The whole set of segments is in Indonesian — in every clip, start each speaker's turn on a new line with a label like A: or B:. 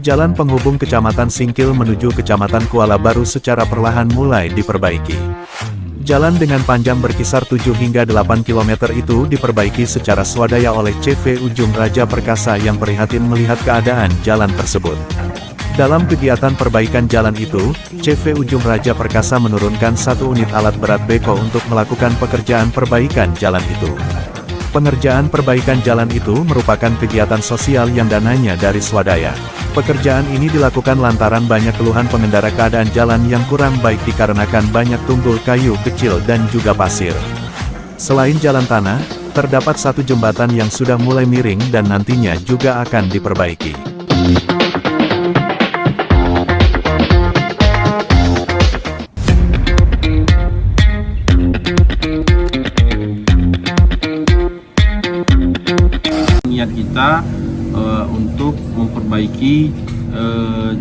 A: Jalan penghubung Kecamatan Singkil menuju Kecamatan Kuala Baru secara perlahan mulai diperbaiki. Jalan dengan panjang berkisar 7 hingga 8 km itu diperbaiki secara swadaya oleh CV Ujung Raja Perkasa yang prihatin melihat keadaan jalan tersebut. Dalam kegiatan perbaikan jalan itu, CV Ujung Raja Perkasa menurunkan 1 unit alat berat beko untuk melakukan pekerjaan perbaikan jalan itu. Pengerjaan perbaikan jalan itu merupakan kegiatan sosial yang dananya dari swadaya. Pekerjaan ini dilakukan lantaran banyak keluhan pengendara keadaan jalan yang kurang baik dikarenakan banyak tunggul kayu kecil dan juga pasir. Selain jalan tanah, terdapat 1 jembatan yang sudah mulai miring dan nantinya juga akan diperbaiki.
B: Niat kita untuk memperbaiki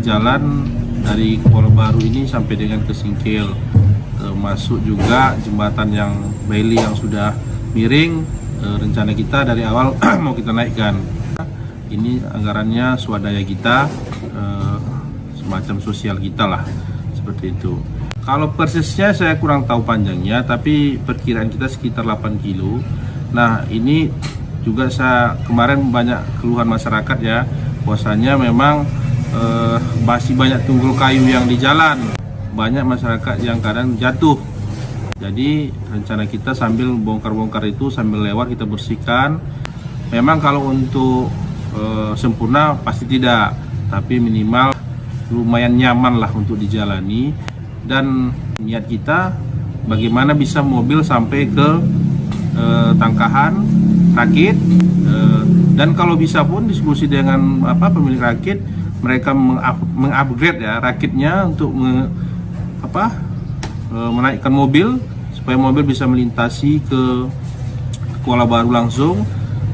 B: jalan dari Kuala Baru ini sampai dengan ke Singkil, masuk juga jembatan yang Bailey yang sudah miring. Rencana kita dari awal mau kita naikkan. Ini anggarannya swadaya kita, semacam sosial kita lah, seperti itu. Kalau persisnya saya kurang tahu panjangnya, tapi perkiraan kita sekitar 8 kilo. Nah, ini juga kemarin banyak keluhan masyarakat ya, bahwasanya memang masih banyak tunggul kayu yang di jalan, banyak masyarakat yang kadang jatuh. Jadi rencana kita sambil bongkar-bongkar itu, sambil lewat kita bersihkan. Memang kalau untuk sempurna pasti tidak, tapi minimal lumayan nyaman lah untuk dijalani. Dan niat kita bagaimana bisa mobil sampai ke Tangkahan rakit, dan kalau bisa pun diskusi dengan pemilik rakit, mereka mengupgrade ya rakitnya untuk menaikkan mobil supaya mobil bisa melintasi ke Kuala Baru langsung.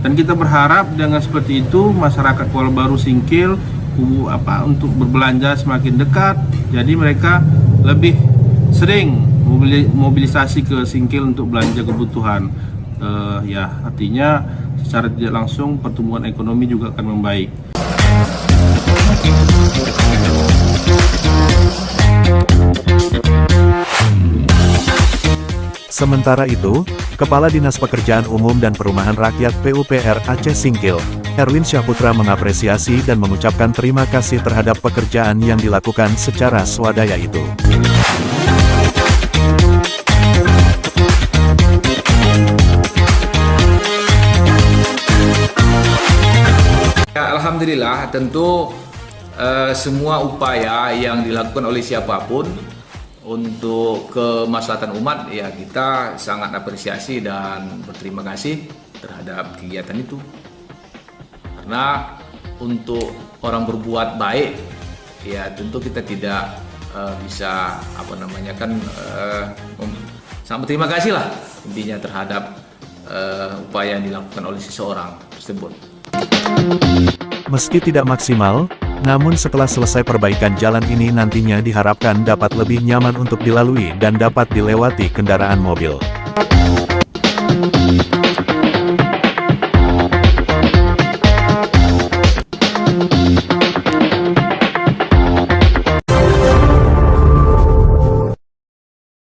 B: Dan kita berharap dengan seperti itu masyarakat Kuala Baru Singkil untuk berbelanja semakin dekat, jadi mereka lebih sering mobilisasi ke Singkil untuk belanja kebutuhan. Ya, artinya secara tidak langsung pertumbuhan ekonomi juga akan membaik.
A: Sementara itu, Kepala Dinas Pekerjaan Umum dan Perumahan Rakyat PUPR Aceh Singkil, Erwin Syahputra mengapresiasi dan mengucapkan terima kasih terhadap pekerjaan yang dilakukan secara swadaya itu.
C: Alhamdulillah, tentu semua upaya yang dilakukan oleh siapapun untuk kemaslahatan umat, ya kita sangat apresiasi dan berterima kasih terhadap kegiatan itu. Karena untuk orang berbuat baik, ya tentu kita tidak bisa sangat berterima kasih lah intinya terhadap upaya yang dilakukan oleh seseorang tersebut.
A: Meski tidak maksimal, namun setelah selesai perbaikan jalan ini nantinya diharapkan dapat lebih nyaman untuk dilalui dan dapat dilewati kendaraan mobil.